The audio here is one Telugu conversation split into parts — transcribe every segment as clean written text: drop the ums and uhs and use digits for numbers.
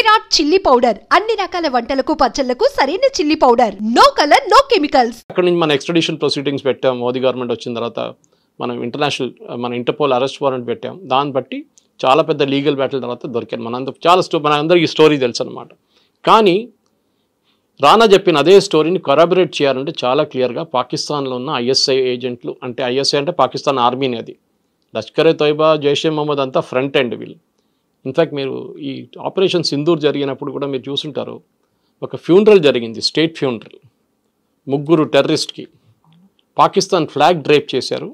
విరాట్ చిల్లీ పౌడర్ అన్ని రకాల వంటలకు పచ్చళ్లకు సరైన chilli powder. No colour no chemicals. అక్కడ నుంచి మన ఎక్స్ట్రాడిషన్ ప్రొసీడింగ్స్ పెట్టాం. మోదీ గవర్నమెంట్ వచ్చిన తర్వాత మనం మన ఇంటర్పోల్ అరెస్ట్ వారెంట్ పెట్టాం. దాన్ని బట్టి చాలా పెద్ద లీగల్ బ్యాటిల్ తర్వాత దొరికాను. మనందరికీ స్టోరీ తెలుసు అనమాట. కానీ రానా చెప్పిన అదే స్టోరీని కొరాబరేట్ చేయాలంటే చాలా క్లియర్గా పాకిస్తాన్లో ఉన్న ఐఎస్ఐ ఏజెంట్లు, అంటే ఐఎస్ఐ అంటే పాకిస్తాన్ ఆర్మీని, అది లష్కరే తోయిబా, జైషే మహమ్మద్ అంతా ఫ్రంట్ ఎండ్ వీళ్ళు. ఇన్ఫ్యాక్ట్ మీరు ఈ ఆపరేషన్ సింధూర్ జరిగినప్పుడు కూడా మీరు చూసుంటారు, ఒక ఫ్యూనరల్ జరిగింది, స్టేట్ ఫ్యూనరల్. 3 టెర్రరిస్ట్కి పాకిస్తాన్ ఫ్లాగ్ డ్రైప్ చేశారు.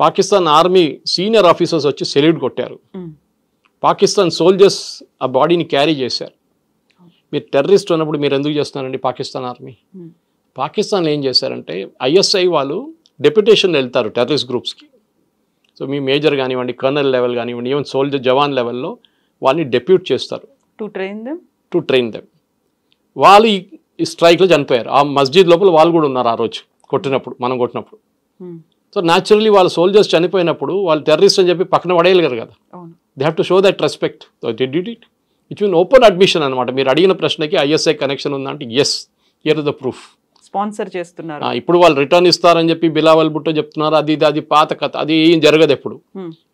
పాకిస్తాన్ ఆర్మీ సీనియర్ ఆఫీసర్స్ వచ్చి సెల్యూట్ కొట్టారు. పాకిస్తాన్ సోల్జర్స్ ఆ బాడీని క్యారీ చేశారు. మీరు టెర్రరిస్ట్ ఉన్నప్పుడు మీరు ఎందుకు చేస్తున్నారండి పాకిస్తాన్ ఆర్మీ? పాకిస్తాన్లో ఏం చేశారంటే ఐఎస్ఐ వాళ్ళు డెప్యుటేషన్ వెళ్తారు టెర్రరిస్ట్ గ్రూప్స్కి. సో మీ మేజర్ కానివ్వండి, కర్నల్ లెవెల్ కానివ్వండి, ఈవెన్ సోల్జర్ జవాన్ లెవెల్లో వాళ్ళని డెప్యూట్ చేస్తారు టు ట్రైన్ దెమ్. వాళ్ళు ఈ స్ట్రైక్లో చనిపోయారు. ఆ మస్జిద్ లోపల వాళ్ళు కూడా ఉన్నారు ఆ రోజు మనం కొట్టినప్పుడు. సో న్యాచురల్లీ వాళ్ళ సోల్జర్స్ చనిపోయినప్పుడు వాళ్ళు టెర్రరిస్ట్ అని చెప్పి పక్కన పడేయలేరు కదా. They have to show that respect. So they did it. It's mean open admission అనమాట. మీరు అడిగిన ప్రశ్నకి ఐఎస్ఐ కనెక్షన్ ఉందంటే yes, here is the proof. Sponsor చేస్తున్నారు. ఇప్పుడు వాళ్ళు రిటర్న్ ఇస్తారని చెప్పి బిలావల్ భుట్టో చెప్తున్నారు. అది పాత కథ, అది ఏం జరగదు ఎప్పుడు.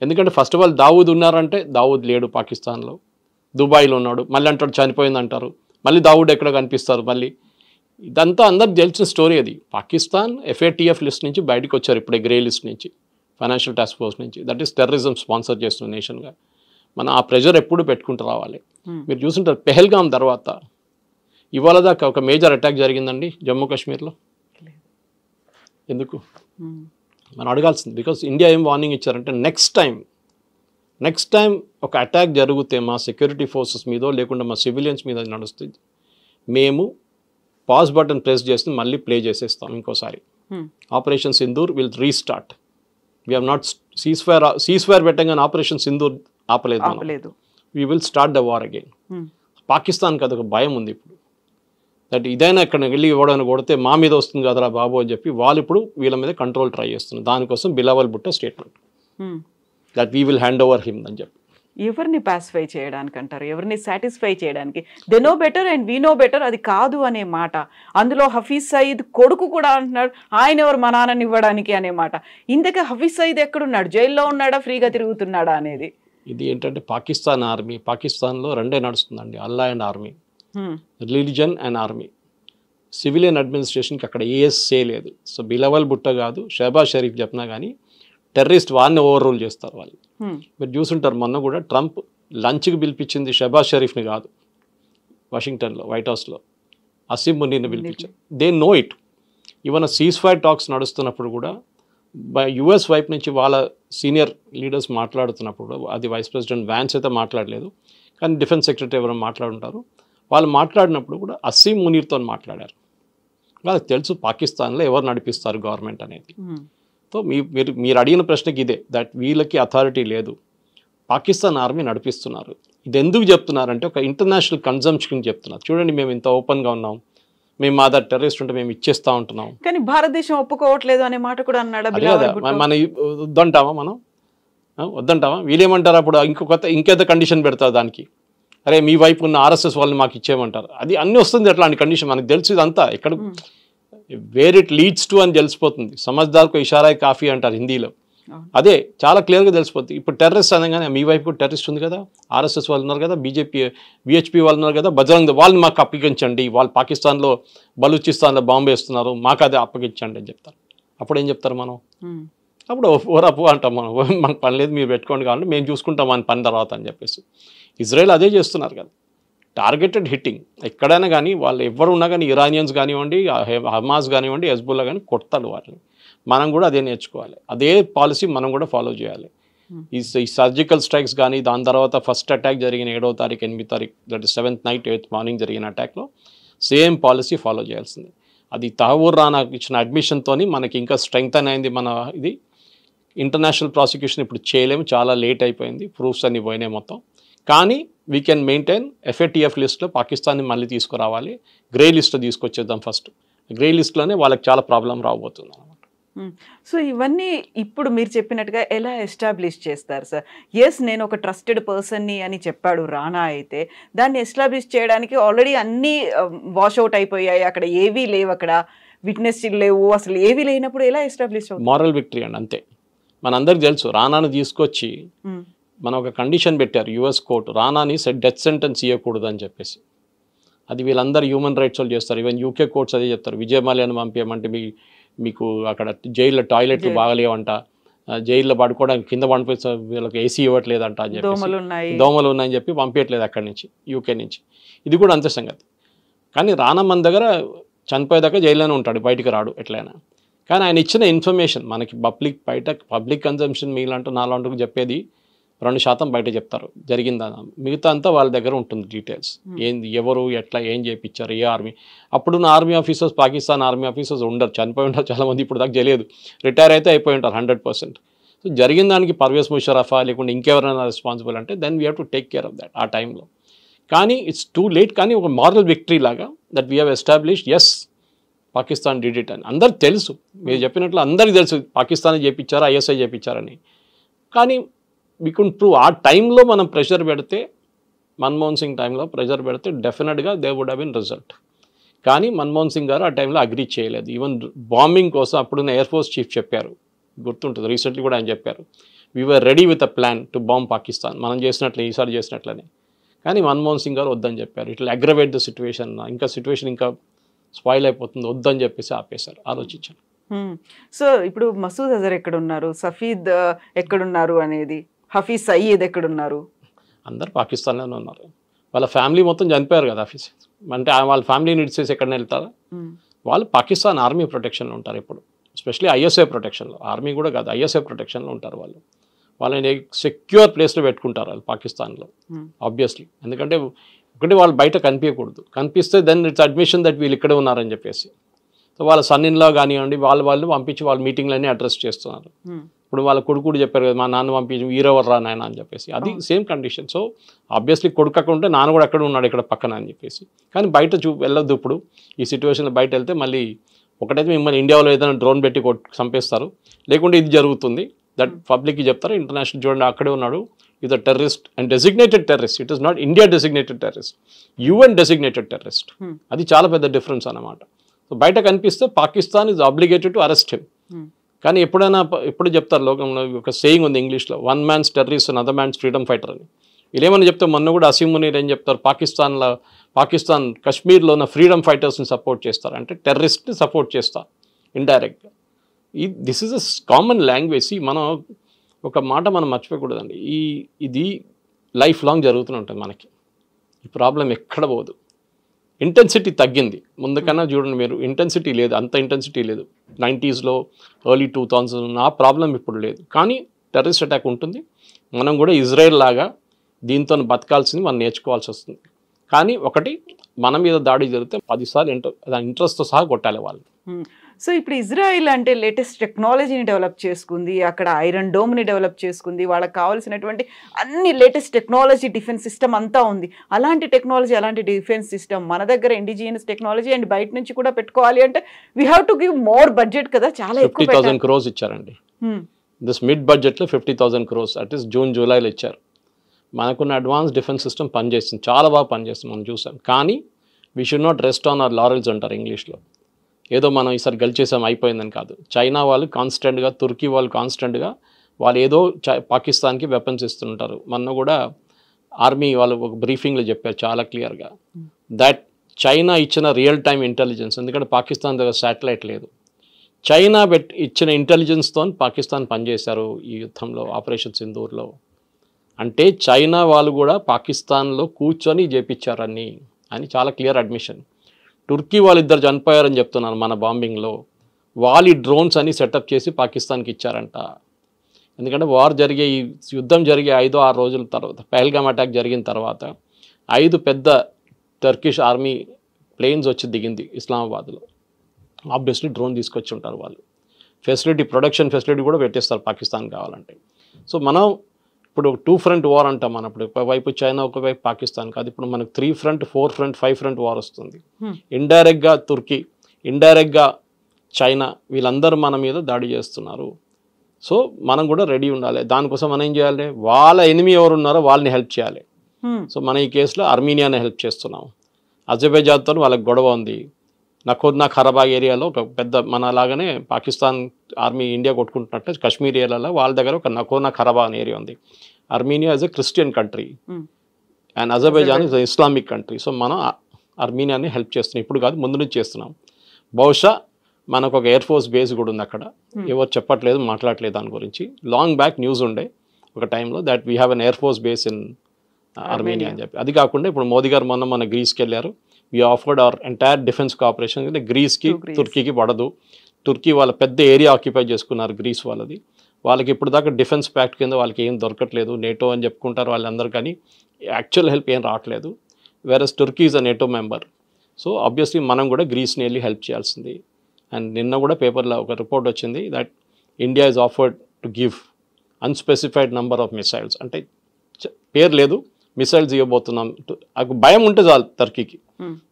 ఎందుకంటే ఫస్ట్ ఆఫ్ ఆల్ దావూద్ ఉన్నారంటే దావూద్ లేడు పాకిస్తాన్లో, దుబాయ్లో ఉన్నాడు. మళ్ళీ అంటాడు చనిపోయింది అంటారు, మళ్ళీ దావూద్ ఎక్కడ కనిపిస్తారు మళ్ళీ. ఇదంతా అందరికి తెలిసిన స్టోరీ. అది పాకిస్తాన్ FATF లిస్ట్ నుంచి బయటకు వచ్చారు ఇప్పుడే, గ్రే లిస్ట్ నుంచి, ఫైనాన్షియల్ టాస్క్ ఫోర్స్ నుంచి. దట్ ఈస్ టెర్రరిజం స్పాన్సర్ చేస్తున్న నేషన్గా. మనం ఆ ప్రెషర్ ఎప్పుడు పెట్టుకుంటూ రావాలి. మీరు చూసుంటారు పెహల్గాం తర్వాత ఇవాళ దాకా ఒక మేజర్ అటాక్ జరిగిందండి జమ్మూ కాశ్మీర్లో. ఎందుకు మనం అడగాల్సింది? బికాస్ ఇండియా ఏం వార్నింగ్ ఇచ్చారంటే నెక్స్ట్ టైం ఒక అటాక్ జరిగితే మా సెక్యూరిటీ ఫోర్సెస్ మీదో లేకుండా మా సివిలియన్స్ మీద నడుస్తుంది, మేము పాజ్ బటన్ ప్రెస్ చేసి మళ్ళీ ప్లే చేసేస్తాం ఇంకోసారి. Operation Sindoor will restart. We have not cease fire పెట్టగానే ఆపరేషన్ సింధూర్ ఆపలేదు. We will start the war again. పాకిస్తాన్కి అదొక భయం ఉంది ఇప్పుడు. దట్ ఇదైనా ఇక్కడ వెళ్ళి ఇవ్వడానికి కొడితే మా మీద వస్తుంది కదరా బాబు అని చెప్పి వాళ్ళు ఇప్పుడు వీళ్ళ మీద కంట్రోల్ ట్రై చేస్తున్నారు. దానికోసం Bilawal Bhutto statement that we will hand over him అని చెప్పి. ఎవరిని పాసిఫై చేయడానికి అంటారు, ఎవరిని సాటిస్ఫై చేయడానికి? They know better and we know better, అది కాదు అనే మాట. అందులో హఫీజ్ సయీద్ కొడుకు కూడా అంటున్నాడు ఆయన ఎవరు మా నాన్నని ఇవ్వడానికి అనే మాట. ఇంతకీ హఫీజ్ సయీద్ ఎక్కడున్నాడు? జైల్లో ఉన్నాడా, ఫ్రీగా తిరుగుతున్నాడా అనేది? ఇది ఏంటంటే పాకిస్తాన్ ఆర్మీ, పాకిస్తాన్లో రెండే నడుస్తుందండి, Allah and army, religion and army. Civilian అడ్మినిస్ట్రేషన్కి అక్కడ ఏఎస్ఏ లేదు. సో బిలావల్ భుట్టో కాదు, షహబాజ్ షరీఫ్ చెప్పినా కానీ టెర్రరిస్ట్ వాడిని ఓవర్ రూల్ చేస్తారు వాళ్ళు. మీరు చూసుంటారు మొన్న కూడా ట్రంప్ లంచ్కి పిలిపించింది షహబాజ్ షరీఫ్ని కాదు, వాషింగ్టన్లో వైట్ హౌస్లో అసీం మునీర్ని పిలిపించారు. They know it. Even cease fire talks నడుస్తున్నప్పుడు కూడా US వైపు నుంచి వాళ్ళ సీనియర్ లీడర్స్ మాట్లాడుతున్నప్పుడు, అది వైస్ ప్రెసిడెంట్ వ్యాన్స్ అయితే మాట్లాడలేదు కానీ డిఫెన్స్ సెక్రటరీ ఎవరైనా మాట్లాడుంటారు, వాళ్ళు మాట్లాడినప్పుడు కూడా అసీం మునీర్తో మాట్లాడారు. వాళ్ళకి తెలుసు పాకిస్తాన్లో ఎవరు నడిపిస్తారు గవర్నమెంట్ అనేది. సో మీరు అడిగిన ప్రశ్నకి ఇదే, దట్ వీళ్ళకి అథారిటీ లేదు, పాకిస్తాన్ ఆర్మీ నడిపిస్తున్నారు. ఇది ఎందుకు చెప్తున్నారంటే ఒక ఇంటర్నేషనల్ కన్జంప్షన్ చెప్తున్నారు. చూడండి మేము ఇంత ఓపెన్గా ఉన్నాం, మేము మా దగ్గర టెర్రరిస్ట్ ఉంటే మేము ఇచ్చేస్తూ ఉంటున్నాం, కానీ భారతదేశం ఒప్పుకోవట్లేదు అనే మాట కూడా అన్నాడు. మన వద్దంటావా? వీళ్ళేమంటారు అప్పుడు ఇంకేదో కండిషన్ పెడతారు దానికి, అరే మీ వైపు ఉన్న RSS వాళ్ళని మాకు ఇచ్చేయమంటారు. అది అన్నీ వస్తుంది అట్లాంటి కండిషన్. మనకు తెలుసు ఇదంతా ఎక్కడ వేర్ ఇట్ లీడ్స్ టు అని తెలిసిపోతుంది. సమజ్దార్కు ఇషారా కాఫీ అంటారు హిందీలో. అదే చాలా క్లియర్గా తెలిసిపోతుంది. ఇప్పుడు టెర్రరిస్ట్ అనగానే మీ వైపు కూడా టెర్రరిస్ట్ ఉంది కదా, RSS వాళ్ళు ఉన్నారు కదా, VHP వాళ్ళు ఉన్నారు కదా, బజరంగ్ వాళ్ళని మాకు అప్పగించండి, వాళ్ళు పాకిస్తాన్లో బలూచిస్తాన్లో బాంబు వేస్తున్నారు, మాకు అదే అప్పగించండి అని చెప్తారు. అప్పుడు ఏం చెప్తారు మనం? అప్పుడు ఓరపు అంటాం మనం, మనకు పని లేదు మీరు పెట్టుకోండి కావాలంటే మేము చూసుకుంటాం మన పని తర్వాత అని చెప్పేసి. ఇజ్రాయెల్ అదే చేస్తున్నారు కదా, టార్గెటెడ్ హిట్టింగ్. ఎక్కడైనా కానీ వాళ్ళు ఎవరు ఉన్నా కానీ, ఇరానియన్స్ కానివ్వండి, హమాస్ కానివ్వండి, హెజ్బుల్లా కానీ కొడతాడు వాళ్ళని. మనం కూడా అదే నేర్చుకోవాలి, అదే పాలసీ మనం కూడా ఫాలో చేయాలి. ఈ సర్జికల్ స్ట్రైక్స్ కానీ, దాని తర్వాత ఫస్ట్ అటాక్ జరిగిన 7వ తారీఖు 8వ తారీఖు, that is 7th night 8th morning జరిగిన అటాక్లో సేమ్ పాలసీ ఫాలో చేయాల్సింది. అది తహవూర్ రానా ఇచ్చిన అడ్మిషన్తో మనకి ఇంకా స్ట్రెంగ్త్ అయింది. మన ఇది ఇంటర్నేషనల్ ప్రాసిక్యూషన్ ఇప్పుడు చేయలేము, చాలా లేట్ అయిపోయింది, ప్రూఫ్స్ అన్ని పోయినాయి మొత్తం. కానీ వీ కెన్ మెయింటైన్ FATF లిస్ట్లో పాకిస్తాన్ని మళ్ళీ తీసుకురావాలి, గ్రే లిస్ట్లో తీసుకొచ్చేద్దాం. ఫస్ట్ గ్రే లిస్ట్లోనే వాళ్ళకి చాలా ప్రాబ్లం రాబోతుంది అన్నమాట. సో ఇవన్నీ ఇప్పుడు మీరు చెప్పినట్టుగా ఎలా ఎస్టాబ్లిష్ చేస్తారు సార్? ఎస్, నేను ఒక ట్రస్టెడ్ పర్సన్ని అని చెప్పాడు రానా. అయితే దాన్ని ఎస్టాబ్లిష్ చేయడానికి ఆల్రెడీ అన్నీ వాష్అవుట్ అయిపోయాయి, అక్కడ ఏవీ లేవు, అక్కడ విట్నెస్ లేవు, అసలు ఏవీ లేనప్పుడు ఎలా ఎస్టాబ్లిష్ అవుతుంది? మారల్ విక్టరీ అండి, అంతే. మనందరికి తెలుసు రానాను తీసుకొచ్చి మనం ఒక కండిషన్ పెట్టారు యుఎస్ కోర్టు, రానాని డెత్ సెంటెన్స్ ఇవ్వకూడదు అని చెప్పేసి. అది వీళ్ళందరూ హ్యూమన్ రైట్స్ వాళ్ళు చేస్తారు. ఈవెన్ యూకే కోర్ట్స్ అదే చెప్తారు. విజయమాల్యాను పంపించమంటే మీకు అక్కడ జైల్లో టాయిలెట్లు బాగలేవంట, జైల్లో పడుకోవడానికి కింద పంపిస్తే వీళ్ళకి ఏసీ ఇవ్వట్లేదంట అని చెప్పి, దోమలు ఉన్నాయని చెప్పి పంపించట్లేదు అక్కడి నుంచి, యూకే నుంచి. ఇది కూడా అంతే సంగతి. కానీ రానా మన దగ్గర చనిపోయేదాకా జైల్లోనే ఉంటాడు, బయటికి రాడు ఎట్లయినా. కానీ ఆయన ఇచ్చిన ఇన్ఫర్మేషన్ మనకి పబ్లిక్ కన్జంప్షన్ మీలాంటూ నాలాంటూ చెప్పేది 2% బయట చెప్తారు జరిగిందని, మిగతా అంతా వాళ్ళ దగ్గర ఉంటుంది డీటెయిల్స్. ఏంది, ఎవరు, ఎట్లా, ఏం చేయించారు, ఏ ఆర్మీ. అప్పుడున్న army officers, Pakistan army officers ఉండరు, చనిపోయి ఉంటారు చాలామంది, ఇప్పుడు దాకా తెలియదు, రిటైర్ అయితే అయిపోయి ఉంటారు 100%. సో జరిగిన దానికి పర్వేజ్ ముషరఫా లేకుంటే ఇంకెవరైనా రెస్పాన్సిబుల్ అంటే then we have to take care of that ఆ టైంలో. కానీ ఇట్స్ టూ లేట్. కానీ ఒక మారల్ విక్టరీ లాగా that we have establish, yes Pakistan did it అని అందరికి తెలుసు. మీరు చెప్పినట్లు అందరికీ తెలుసు పాకిస్తాన్ చేయించారా, ఐఎస్ఐ చేయించారని. కానీ వీ కుడ్ ప్రూవ్. ఆ టైంలో మనం ప్రెషర్ పెడితే, మన్మోహన్ సింగ్ టైంలో ప్రెషర్ పెడితే డెఫినెట్గా they would have been result. కానీ మన్మోహన్ సింగ్ గారు ఆ టైంలో అగ్రీ చేయలేదు. ఈవెన్ బాంబింగ్ కోసం అప్పుడున్న ఎయిర్ ఫోర్స్ చీఫ్ చెప్పారు, గుర్తుంటుంది, రీసెంట్లీ కూడా ఆయన చెప్పారు, we were ready with a plan to bomb Pakistan, మనం చేసినట్లే ఈసారి చేసినట్లనే. కానీ మన్మోహన్ సింగ్ గారు వద్దని చెప్పారు, ఇట్లా అగ్రవేట్ ద సిచ్యువేషన్, ఇంకా సిచ్యువేషన్ ఇంకా స్పాయిల్ అయిపోతుంది, వద్దని చెప్పేసి ఆపేశారు, ఆలోచించారు. సో ఇప్పుడు మసూద్ అజర్ ఎక్కడున్నారు, సఫీద్ ఎక్కడున్నారు అనేది, హఫీజ్ సయీద్ ఎక్కడున్నారు? అందరు పాకిస్తాన్లోనే ఉన్నారు. వాళ్ళ ఫ్యామిలీ మొత్తం చనిపోయారు కదా హఫీజ్ అంటే, వాళ్ళ ఫ్యామిలీని ఇడిచేసి ఎక్కడనే వెళ్తారా? వాళ్ళు పాకిస్తాన్ ఆర్మీ ప్రొటెక్షన్లో ఉంటారు ఇప్పుడు, ఎస్పెషలీ ఐఎస్ఐ ప్రొటెక్షన్లో. ఆర్మీ కూడా కాదు, ఐఎస్ఐ ప్రొటెక్షన్లో ఉంటారు వాళ్ళు. వాళ్ళని సెక్యూర్ ప్లేస్లో పెట్టుకుంటారు వాళ్ళు పాకిస్తాన్లో, ఆబ్వియస్లీ. ఎందుకంటే ఒకటి వాళ్ళు బయట కనిపించకూడదు, కనిపిస్తే దెన్ ఇట్స్ అడ్మిషన్ దట్ వీళ్ళు ఇక్కడే ఉన్నారని చెప్పేసి. సో వాళ్ళ సన్ ఇన్ లా కానివ్వండి, వాళ్ళు పంపించి వాళ్ళ మీటింగ్లన్నీ అడ్రస్ చేస్తున్నారు. ఇప్పుడు వాళ్ళ కొడుకు చెప్పారు కదా, మా నాన్న పంపించి వీరెవరు రా నాయన అని చెప్పేసి, అది సేమ్ కండిషన్. సో ఆబ్వియస్లీ కొడుకు అక్కడ ఉంటే నాన్న కూడా అక్కడ ఉన్నాడు ఇక్కడ పక్కన అని చెప్పేసి. కానీ బయట వెళ్ళొద్దు. ఇప్పుడు ఈ సిచ్యువేషన్లో బయట వెళ్తే మళ్ళీ ఒకటైతే మిమ్మల్ని ఇండియాలో ఏదైనా డ్రోన్ పెట్టి చంపేస్తారు, లేకుంటే ఇది జరుగుతుంది, దట్ పబ్లిక్కి చెప్తారు. ఇంటర్నేషనల్ చూడండి అక్కడే ఉన్నాడు, ఇది terrorist and designated terrorist. It is not India designated terrorist, UN designated terrorist. అది చాలా పెద్ద డిఫరెన్స్ అన్నమాట. సో బయట కనిపిస్తే Pakistan is obligated to arrest him. కానీ ఎప్పుడు చెప్తారు లోకంలో ఒక సేయింగ్ ఉంది ఇంగ్లీష్లో, one man's terrorist and other man's freedom fighter అని. వీళ్ళేమని చెప్తే మొన్న కూడా అసీం మునీర్ ఏం చెప్తారు, పాకిస్తాన్ కశ్మీర్లో ఉన్న ఫ్రీడమ్ ఫైటర్స్ని సపోర్ట్ చేస్తారు, అంటే టెర్రరిస్ట్ని సపోర్ట్ చేస్తారు ఇండైరెక్ట్గా. This is a common language. మనం ఒక మాట మనం మర్చిపోకూడదండి, ఇది లైఫ్ లాంగ్ జరుగుతూనే ఉంటుంది మనకి. ఈ ప్రాబ్లం ఎక్కడ పోదు. ఇంటెన్సిటీ తగ్గింది ముందుకన్నా, చూడండి మీరు, ఇంటెన్సిటీ లేదు, అంత ఇంటెన్సిటీ లేదు. 90s ఎర్లీ 2000 ఆ ప్రాబ్లం ఇప్పుడు లేదు. కానీ టెర్రరిస్ట్ అటాక్ ఉంటుంది. మనం కూడా ఇజ్రాయెల్ లాగా దీంతో బతకాల్సింది మనం నేర్చుకోవాల్సి వస్తుంది. కానీ ఒకటి, మన మీద దాడి జరిగితే 10 సార్లు ఇంట్రెస్ట్తో సహా కొట్టాలి వాళ్ళు. సో ఇప్పుడు ఇజ్రాయిల్ అంటే లేటెస్ట్ టెక్నాలజీని డెవలప్ చేసుకుంది, అక్కడ ఐరన్ డోమ్ని డెవలప్ చేసుకుంది, వాళ్ళకి కావాల్సినటువంటి అన్ని లేటెస్ట్ టెక్నాలజీ, డిఫెన్స్ సిస్టమ్ అంతా ఉంది. అలాంటి టెక్నాలజీ, అలాంటి డిఫెన్స్ సిస్టమ్ మన దగ్గర ఇండిజినియస్ టెక్నాలజీ అండ్ బయట నుంచి కూడా పెట్టుకోవాలి అంటే we have to give more budget కదా. చాలా ఎక్కువ 50,000 crores ఇచ్చారండి. దిస్ మిడ్ బడ్జెట్లో 50,000 crores అట్ ఈస్ జూలైలో ఇచ్చారు. మనకున్న అడ్వాన్స్ డిఫెన్స్ సిస్టమ్ పనిచేస్తుంది, చాలా బాగా పనిచేస్తుంది, మనం చూసాం. కానీ we should not rest on hour laurels అంటారు ఇంగ్లీష్లో. ఏదో మనం ఈసారి గెలిచేసాం అయిపోయిందని కాదు. చైనా వాళ్ళు కాన్స్టెంట్గా, తుర్కీ వాళ్ళు కాన్స్టెంట్గా వాళ్ళు ఏదో పాకిస్తాన్కి వెపన్స్ ఇస్తుంటారు. మొన్న కూడా ఆర్మీ వాళ్ళు ఒక బ్రీఫింగ్లో చెప్పారు చాలా క్లియర్గా, దట్ చైనా ఇచ్చిన రియల్ టైమ్ ఇంటెలిజెన్స్, ఎందుకంటే పాకిస్తాన్ దగ్గర శాటిలైట్ లేదు, చైనా ఇచ్చిన ఇంటెలిజెన్స్తో పాకిస్తాన్ పనిచేశారు ఈ యుద్ధంలో, ఆపరేషన్ సింధూర్లో. అంటే చైనా వాళ్ళు కూడా పాకిస్తాన్లో కూర్చొని చేపించారని అని చాలా క్లియర్ అడ్మిషన్. టుర్కీ వాళ్ళిద్దరు చనిపోయారని చెప్తున్నారు మన బాంబింగ్లో. వాళ్ళ డ్రోన్స్ అని సెటప్ చేసి పాకిస్తాన్కి ఇచ్చారంట. ఎందుకంటే ఈ యుద్ధం జరిగే 5-6 రోజుల తర్వాత, పహల్గామ్ అటాక్ జరిగిన తర్వాత 5 పెద్ద టర్కిష్ ఆర్మీ ప్లేన్స్ వచ్చి దిగింది ఇస్లామాబాద్లో. ఆబ్వియస్లీ డ్రోన్ తీసుకొచ్చి ఉంటారు వాళ్ళు. ప్రొడక్షన్ ఫెసిలిటీ కూడా పెట్టేస్తారు పాకిస్తాన్ కావాలంటే. సో మనం ఇప్పుడు 2 front వార్ అంటాం. మనం ఇప్పుడు ఒకవైపు చైనా, ఒకవైపు పాకిస్తాన్ కాదు, ఇప్పుడు మనకు 3 front, 4 front, 5 front వార్ వస్తుంది. ఇండైరెక్ట్గా తుర్కీ, ఇండైరెక్ట్గా చైనా వీళ్ళందరూ మన మీద దాడి చేస్తున్నారు. సో మనం కూడా రెడీ ఉండాలి. దానికోసం మనం ఏం చేయాలి, వాళ్ళ ఎనిమి ఎవరు ఉన్నారో వాళ్ళని హెల్ప్ చేయాలి. సో మన ఈ కేసులో అర్మీనియాని హెల్ప్ చేస్తున్నాం. అజర్బైజాన్తో వాళ్ళకి గొడవ ఉంది. నకోర్నా ఖరాబాగ్ ఏరియాలో ఒక పెద్ద మన లాగానే పాకిస్తాన్ ఆర్మీ ఇండియా కొట్టుకుంటున్నట్టు కాశ్మీర్ ఏరియాలో వాళ్ళ దగ్గర ఒక నకోర్నా ఖరాబాగ్ అనే ఏరియా ఉంది. Armenia is a Christian country and Azerbaijan is Islamic country. So మనం అర్మీనియాని హెల్ప్ చేస్తున్నాం. ఇప్పుడు కాదు, ముందు నుంచి చేస్తున్నాం. బహుశా మనకు ఒక ఎయిర్ ఫోర్స్ బేస్ కూడా ఉంది అక్కడ. ఎవరు చెప్పట్లేదు, మాట్లాడలేదు దాని గురించి. లాంగ్ బ్యాక్ న్యూస్ ఉండే ఒక టైంలో that we have an air force base in Armenia అని చెప్పి. అది కాకుండా ఇప్పుడు మోదీ గారు మన గ్రీస్కి వెళ్ళారు. We offered our entire defence cooperation. గ్రీస్కి తుర్కీకి పడదు. తుర్కీ వాళ్ళ పెద్ద ఏరియా ఆక్యుపై చేసుకున్నారు గ్రీస్ వాళ్ళది. వాళ్ళకి ఇప్పుడు దాకా డిఫెన్స్ ప్యాక్ట్ కింద వాళ్ళకి ఏం దొరకట్లేదు. నేటో అని చెప్పుకుంటారు వాళ్ళందరూ, కానీ యాక్చువల్ హెల్ప్ ఏం రావట్లేదు. Versus Turkey is a NATO member. So obviously మనం కూడా గ్రీస్ని వెళ్ళి హెల్ప్ చేయాల్సింది. అండ్ నిన్న కూడా పేపర్లో ఒక రిపోర్ట్ వచ్చింది that India is offered to give unspecified number of missiles. అంటే పేరు లేదు, మిసైల్స్ ఇవ్వబోతున్నాం. భయం ఉంటే చాలు టర్కీకి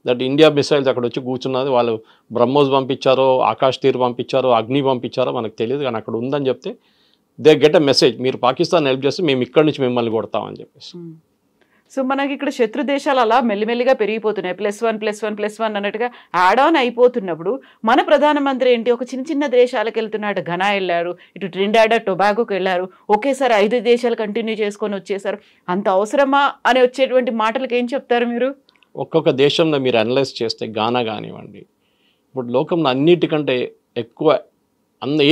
దట్ ఇండియా మిసైల్స్ అక్కడ వచ్చి కూర్చున్నది. వాళ్ళు బ్రహ్మోస్ పంపించారో, ఆకాష్ తీర్ పంపించారో, అగ్ని పంపించారో మనకు తెలియదు, కానీ అక్కడ ఉందని చెప్తే దే గెట్ ఎ మెసేజ్, మీరు పాకిస్తాన్ హెల్ప్ చేస్తే మేము ఇక్కడి నుంచి మిమ్మల్ని కొడతామని చెప్పేసి. సో మనకి ఇక్కడ శత్రు దేశాలు అలా మెల్లిమెల్లిగా పెరిగిపోతున్నాయి. +1 అన్నట్టుగా యాడ్ ఆన్ అయిపోతున్నప్పుడు మన ప్రధానమంత్రి ఏంటి, ఒక చిన్న చిన్న దేశాలకు వెళ్తున్నాడు. ఘనా వెళ్ళారు, ఇటు ట్రినిడాడ్ టొబాగోకి వెళ్ళారు, ఒకేసారి 5 దేశాలు కంటిన్యూ చేసుకొని వచ్చేసారు. అంత అవసరమా అని వచ్చేటువంటి మాటలకు ఏం చెప్తారు మీరు? ఒక్కొక్క దేశంలో మీరు అనలైజ్ చేస్తే ఘనా కానివ్వండి, ఇప్పుడు లోకంలో అన్నిటికంటే ఎక్కువ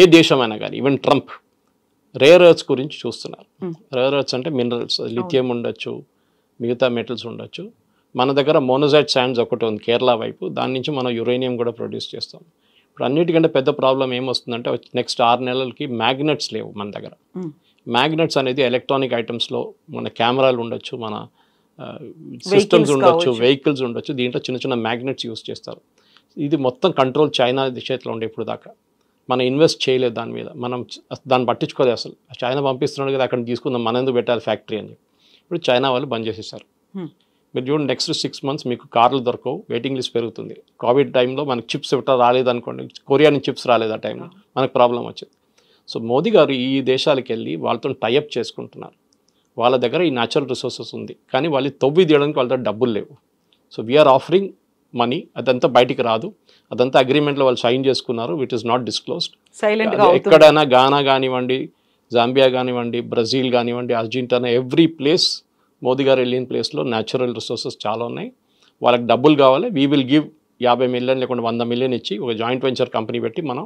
ఏ దేశమైనా కానీ, ఈవెన్ ట్రంప్ రేర్ ఎర్త్స్ గురించి చూస్తున్నారు. రేర్ ఎర్త్స్ అంటే మినరల్స్, లిథియం ఉండొచ్చు, మిగతా మెటల్స్ ఉండొచ్చు. మన దగ్గర మోనోజైట్ శాండ్స్ ఒకటి ఉంది కేరళ వైపు, దాని నుంచి మనం యురేనియం కూడా ప్రొడ్యూస్ చేస్తాం. ఇప్పుడు అన్నిటికంటే పెద్ద ప్రాబ్లం ఏమొస్తుందంటే నెక్స్ట్ 6 నెలలకి మ్యాగ్నెట్స్ లేవు మన దగ్గర. మ్యాగ్నెట్స్ అనేది ఎలక్ట్రానిక్ ఐటమ్స్లో మన కెమెరాలు ఉండొచ్చు, మన సిస్టమ్స్ ఉండొచ్చు, వెహికల్స్ ఉండొచ్చు. దీంట్లో చిన్న చిన్న మ్యాగ్నెట్స్ యూస్ చేస్తారు. ఇది మొత్తం కంట్రోల్ చైనా చేతిలో ఉండే ఇప్పుడు దాకా. మనం ఇన్వెస్ట్ చేయలేదు దాని మీద, మనం దాన్ని పట్టించుకోలేదు అసలు. చైనా పంపిస్తున్నాడు కదా అక్కడ తీసుకుందాం, మన ఎందుకు పెట్టాలి ఫ్యాక్టరీ అని చెప్పి. ఇప్పుడు చైనా వాళ్ళు బంద్ చేసేసారు. మీరు చూడండి, నెక్స్ట్ 6 months మీకు కార్లు దొరకవు, వెయిటింగ్ లిస్ట్ పెరుగుతుంది. కోవిడ్ టైంలో మనకు చిప్స్ ఇవ్వటం రాలేదనుకోండి, కొరియా నుంచి చిప్స్ రాలేదు ఆ టైంలో, మనకు ప్రాబ్లం వచ్చింది. సో మోదీ గారు ఈ దేశాలకు వెళ్ళి వాళ్ళతో టైఅప్ చేసుకుంటున్నారు. వాళ్ళ దగ్గర ఈ న్యాచురల్ రిసోర్సెస్ ఉంది, కానీ వాళ్ళు తవ్వి తీయడానికి వాళ్ళ దగ్గర డబ్బులు లేవు. సో వీఆర్ ఆఫరింగ్ మనీ, అదంతా బయటికి రాదు, అదంతా అగ్రిమెంట్లో వాళ్ళు సైన్ చేసుకున్నారు, విట్ ఈస్ నాట్ డిస్క్లోజ్డ్. ఎక్కడైనా ఘానా కానివ్వండి, జాంబియా కానివ్వండి, బ్రెజిల్ కానివ్వండి, అర్జెంటీనా, ఎవ్రీ ప్లేస్ మోదీ గారు వెళ్ళిన ప్లేస్లో న్యాచురల్ రిసోర్సెస్ చాలా ఉన్నాయి. వాళ్ళకి డబ్బులు కావాలి, వీ విల్ గివ్ 50 million లేకుండా 100 million ఇచ్చి ఒక జాయింట్ వెంచర్ కంపెనీ పెట్టి మనం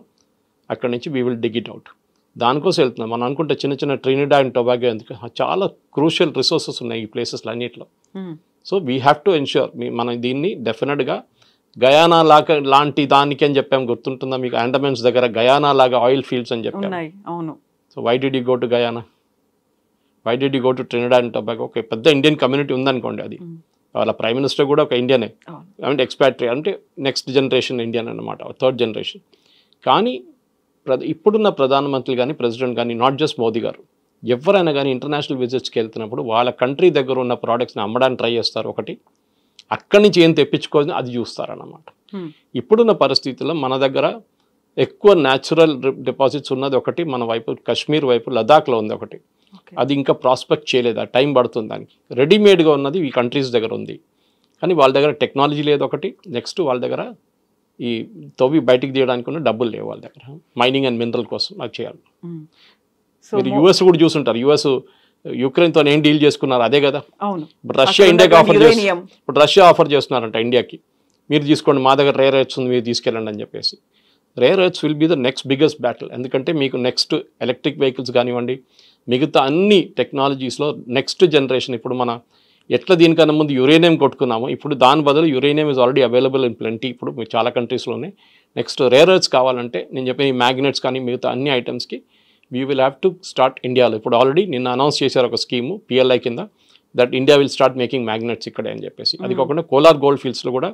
అక్కడి నుంచి we will dig it out. దానికోసం వెళ్తున్నాం. మనం అనుకుంటే చిన్న చిన్న ట్రినిడాడ్ అండ్ టొబాగో ఎందుకు, చాలా క్రూషియల్ రిసోర్సెస్ ఉన్నాయి ఈ ప్లేసెస్లో అన్నింటిలో. So we have to ensure మనం దీన్ని డెఫినెట్గా గయానా లాగా లాంటి దానికి అని చెప్పాము, గుర్తుంటుందా మీకు? అండమాన్స్ దగ్గర గయానా లాగా ఆయిల్ ఫీల్డ్స్ అని చెప్పాము. అవును. So why did you go to Guyana, why did you go to Trinidad and Tobago? ఒక పెద్ద ఇండియన్ కమ్యూనిటీ ఉందనుకోండి, అది వాళ్ళ ప్రైమ్ మినిస్టర్ కూడా ఒక ఇండియనే, అంటే ఎక్స్పాట్రీ, అంటే నెక్స్ట్ జనరేషన్ ఇండియన్ అన్నమాట, 3rd generation. కానీ ఇప్పుడున్న ప్రధానమంత్రి కానీ ప్రెసిడెంట్ కానీ, నాట్ జస్ట్ మోదీ గారు, ఎవరైనా కానీ ఇంటర్నేషనల్ విజిట్స్కి వెళ్తున్నప్పుడు వాళ్ళ కంట్రీ దగ్గర ఉన్న ప్రోడక్ట్స్ని అమ్మడానికి ట్రై చేస్తారు. ఒకటి, అక్కడి నుంచి ఏం తెప్పించుకోని అది చూస్తారన్నమాట. ఇప్పుడున్న పరిస్థితుల్లో మన దగ్గర ఎక్కువ న్యాచురల్ డిపాజిట్స్ ఉన్నది ఒకటి, మన వైపు కాశ్మీర్ వైపు లదాఖ్లో ఉంది ఒకటి, అది ఇంకా ప్రాస్పెక్ట్ చేయలేదు, ఆ టైం పడుతుంది దానికి. రెడీమేడ్గా ఉన్నది ఈ కంట్రీస్ దగ్గర ఉంది, కానీ వాళ్ళ దగ్గర టెక్నాలజీ లేదు ఒకటి. నెక్స్ట్ వాళ్ళ దగ్గర ఈ తవ్వి బయటికి తీయడానికి ఉన్న డబ్బులు లేవు వాళ్ళ దగ్గర, మైనింగ్ అండ్ మినరల్ కోసం అది చేయాలి. మీరు యుఎస్ కూడా చూసుంటారు, యుఎస్ యుక్రెయిన్తో ఏం డీల్ చేసుకున్నారు అదే కదా. ఇప్పుడు రష్యా ఇండియాకి ఇప్పుడు రష్యా ఆఫర్ చేస్తున్నారంట ఇండియాకి, మీరు తీసుకోండి, మా దగ్గర రేర్ ఎర్త్స్ ఉంది, మీరు తీసుకెళ్ళండి అని చెప్పేసి. Rare earths will be the next biggest battle. ఎందుకంటే మీకు నెక్స్ట్ ఎలక్ట్రిక్ వెహికల్స్ కానివ్వండి, మిగతా అన్ని టెక్నాలజీస్లో నెక్స్ట్ జనరేషన్. ఇప్పుడు మన ఎట్లా దీనికన్నా ముందు యురేనియం కొట్టుకున్నాము, ఇప్పుడు దాని బదులు uranium is already available in plenty ఇప్పుడు చాలా కంట్రీస్లోనే. నెక్స్ట్ రేర్ ఎర్త్స్ కావాలంటే నేను చెప్పిన ఈ మ్యాగ్నెట్స్ కానీ మిగతా అన్ని ఐటమ్స్కి we will have to start ఇండియాలో. ఇప్పుడు ఆల్రెడీ నిన్న అనౌన్స్ చేశారు ఒక స్కీము PLI కింద, that India will start making magnets ఇక్కడే అని చెప్పేసి. అది కాకుండా కోలార్ గోల్డ్ ఫీల్డ్స్లో కూడా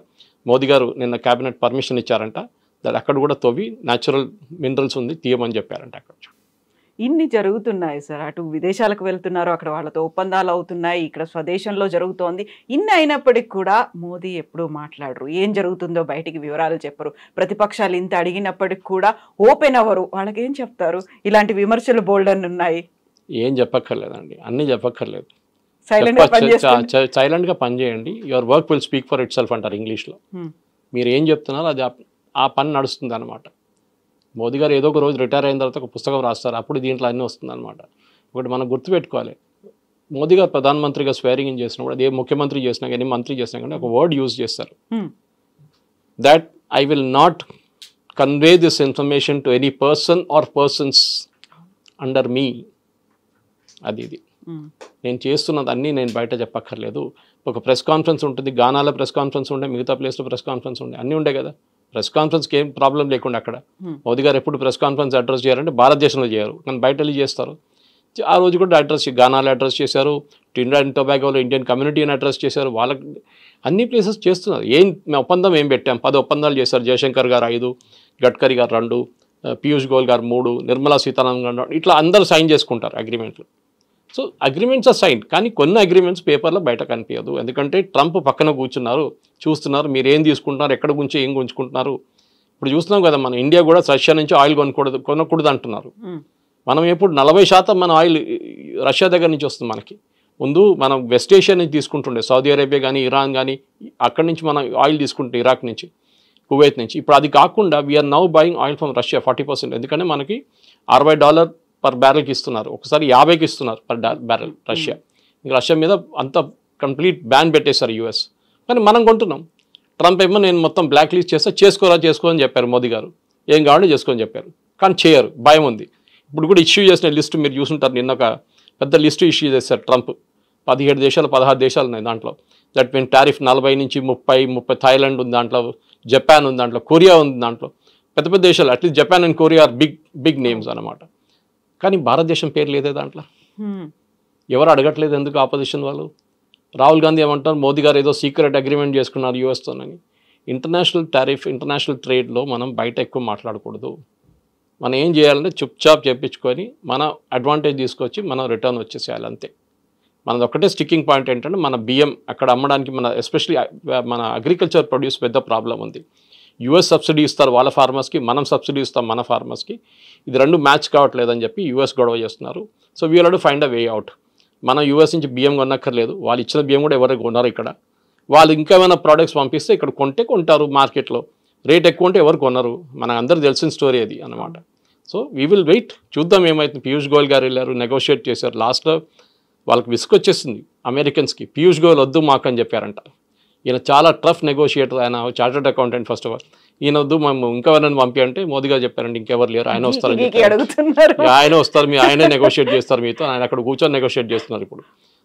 మోదీ గారు నిన్న క్యాబినెట్ పర్మిషన్ ఇచ్చారంట, దట్ అక్కడ కూడా తవ్వి న్యాచురల్ మినరల్స్ ఉంది తీయమని చెప్పారంట అక్కడ. ఇన్ని జరుగుతున్నాయి సార్, అటు విదేశాలకు వెళ్తున్నారు, అక్కడ వాళ్ళతో ఒప్పందాలు అవుతున్నాయి, ఇక్కడ స్వదేశంలో జరుగుతోంది. ఇన్ని అయినప్పటికీ కూడా మోదీ ఎప్పుడూ మాట్లాడరు, ఏం జరుగుతుందో బయటికి వివరాలు చెప్పరు. ప్రతిపక్షాలు ఇంత అడిగినప్పటికి కూడా ఓపెన్ అవ్వరు. వాళ్ళకి ఏం చెప్తారు? ఇలాంటి విమర్శలు బోల్డ్ అని ఉన్నాయి. ఏం చెప్పక్కర్లేదండి, అన్నీ చెప్పక్కర్లేదు. సైలెంట్ గా పనిచేయండి, your work will speak for it self అంటారు ఇంగ్లీష్లో. మీరు ఏం చెప్తున్నారో అది ఆ పని నడుస్తుంది అనమాట. మోదీ గారు ఏదో ఒక రోజు రిటైర్ అయిన తర్వాత ఒక పుస్తకం రాస్తారు, అప్పుడు దీంట్లో అన్నీ వస్తుంది అనమాట. ఒకటి మనం గుర్తుపెట్టుకోవాలి, మోదీ గారు ప్రధానమంత్రిగా స్వేరింగ్ ఇన్ చేసినప్పుడు, అది ఏ ముఖ్యమంత్రి చేసినా కానీ మంత్రి చేసినా కానీ ఒక వర్డ్ యూజ్ చేస్తారు, that I will not convey this information to any person or persons under మీ. ఇది నేను చేస్తున్నది అన్నీ నేను బయట చెప్పక్కర్లేదు. ఒక ప్రెస్ కాన్ఫరెన్స్ ఉంటుంది, గానాలో ప్రెస్ కాన్ఫరెన్స్ ఉండే, మిగతా ప్లేస్లో ప్రెస్ కాన్ఫరెన్స్ ఉండే, అన్నీ ఉండే కదా. ప్రెస్ కాన్ఫరెన్స్కి ఏం ప్రాబ్లం లేకుండా అక్కడ మోదీ గారు ఎప్పుడు ప్రెస్ కాన్ఫరెన్స్ అడ్రస్ చేయాలంటే భారతదేశంలో చేయరు, కానీ బయట వెళ్ళి చేస్తారు. ఆ రోజు కూడా అడ్రస్ గానాలో అడ్రస్ చేశారు, ట్రినిడాడ్ అండ్ టొబాగోలో ఇండియన్ కమ్యూనిటీని అడ్రస్ చేశారు. వాళ్ళకి అన్ని ప్లేసెస్ చేస్తున్నారు. ఒప్పందం ఏం పెట్టాం, 10 ఒప్పందాలు చేశారు. జయశంకర్ గారు 5, గడ్కరీ గారు 2, పీయూష్ గోయల్ గారు 3, నిర్మలా సీతారామన్ గారు 2, ఇట్లా అందరూ సైన్ చేసుకుంటారు అగ్రిమెంట్లు. సో అగ్రిమెంట్స్ ఆర్ సైన్, కానీ కొన్ని అగ్రిమెంట్స్ పేపర్లో బయట కనిపించదు. ఎందుకంటే ట్రంప్ పక్కన కూర్చున్నారు, చూస్తున్నారు మీరు ఏం తీసుకుంటున్నారు, ఎక్కడ గురించి ఏం గుంజుకుంటున్నారు. ఇప్పుడు చూస్తున్నాం కదా, మన ఇండియా కూడా రష్యా నుంచి ఆయిల్ కొనకూడదు అంటున్నారు. మనం ఎప్పుడు 40% మన ఆయిల్ రష్యా దగ్గర నుంచి వస్తుంది. మనకి ముందు మనం వెస్ట్ ఏషియా నుంచి తీసుకుంటుండే, సౌదీ అరేబియా కానీ ఇరాన్ కానీ, అక్కడి నుంచి మనం ఆయిల్ తీసుకుంటే ఇరాక్ నుంచి, కువైత్ నుంచి. ఇప్పుడు అది కాకుండా we are now buying oil from Russia 40%. ఎందుకంటే మనకి $60 పర్ బ్యారెల్కి ఇస్తున్నారు, ఒకసారి 50కి ఇస్తున్నారు పర్ బ్యారెల్ రష్యా. ఇంకా రష్యా మీద అంత కంప్లీట్ బ్యాన్ పెట్టేశారు యూఎస్, కానీ మనం కొంటున్నాం. ట్రంప్ ఏమో నేను మొత్తం బ్లాక్ లిస్ట్ చేస్తే చేసుకోని చెప్పారు మోదీ గారు, ఏం కావాలంటే చేసుకొని చెప్పారు, కానీ చేయరు, భయం ఉంది. ఇప్పుడు కూడా ఇష్యూ చేసిన లిస్ట్ మీరు చూసుంటారు, నిన్న ఒక పెద్ద లిస్టు ఇష్యూ చేశారు ట్రంప్. 17 దేశాలు 16 దేశాలు ఉన్నాయి దాంట్లో. దట్ మీన్ టారిఫ్ 40 నుంచి 30 థాయిలాండ్ ఉంది దాంట్లో, జపాన్ ఉంది దాంట్లో, కొరియా ఉంది దాంట్లో. పెద్ద పెద్ద దేశాలు, at least Japan and Korea are big names అనమాట. కానీ భారతదేశం పేరు లేదే దాంట్లో. ఎవరు అడగట్లేదు ఎందుకు ఆపోజిషన్ వాళ్ళు. రాహుల్ గాంధీ ఏమంటారు, మోదీ గారు ఏదో సీక్రెట్ అగ్రిమెంట్ చేసుకున్నారు యూఎస్తోనని. ఇంటర్నేషనల్ టారిఫ్, ఇంటర్నేషనల్ ట్రేడ్లో మనం బయట ఎక్కువ మాట్లాడకూడదు. మనం ఏం చేయాలంటే చుప్చాప్ చెప్పించుకొని మన అడ్వాంటేజ్ తీసుకొచ్చి మనం రిటర్న్ వచ్చేసేయాలి అంతే. మనది ఒకటే స్టిక్కింగ్ పాయింట్ ఏంటంటే, మన బియ్యం అక్కడ అమ్మడానికి ఎస్పెషలీ మన అగ్రికల్చర్ ప్రొడ్యూస్ పెద్ద ప్రాబ్లం ఉంది. యూఎస్ సబ్సిడీ ఇస్తారు వాళ్ళ ఫార్మర్స్కి, మనం సబ్సిడీ ఇస్తాం మన ఫార్మర్స్కి. ఇది 2 మ్యాచ్ కావట్లేదని చెప్పి యూఎస్ గొడవ చేస్తున్నారు. So we will have to find a way out. మనం యూఎస్ నుంచి బియ్యం కొనక్కర్లేదు, వాళ్ళు ఇచ్చిన బియ్యం కూడా ఎవరు కొన్నారు ఇక్కడ. వాళ్ళు ఇంకేమైనా ప్రోడక్ట్స్ పంపిస్తే ఇక్కడ కొంటారు మార్కెట్లో. రేట్ ఎక్కువ ఉంటే ఎవరు కొనరు, మనకు అందరూ తెలిసిన స్టోరీ అది అనమాట. సో వీ విల్ వెయిట్, చూద్దాం ఏమైతుంది. పీయూష్ గోయల్ గారు వెళ్ళారు, నెగోషియేట్ చేశారు. లాస్ట్లో వాళ్ళకి విసుకొచ్చేసింది అమెరికన్స్కి, పీయూష్ గోయల్ వద్దు మాకు అని చెప్పారంట. ఈయన చాలా టఫ్ నెగోషియేటర్, ఆయన chartered accountant first of all. ఈయన వద్దు, మేము ఇంకెవరైనా పంపి అంటే మోదీ గారు చెప్పారండి ఇంకెవరు లేరు, ఆయన వస్తారని చెప్పారు. ఆయన వస్తారు, ఆయనే నెగోషియేట్ చేస్తారు మీతో, ఆయన అక్కడ కూర్చొని నెగోషియేట్ చేస్తున్నారు ఇప్పుడు.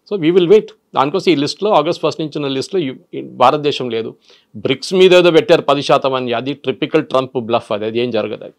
So we will wait. దానికోసం ఈ లిస్ట్లో August 1 నుంచి ఉన్న లిస్ట్లో భారతదేశం లేదు. బ్రిక్స్ మీద ఏదో పెట్టారు 10% అని, అది ట్రిపికల్ ట్రంప్ బ్లఫ్, అది ఏం జరగదు. అది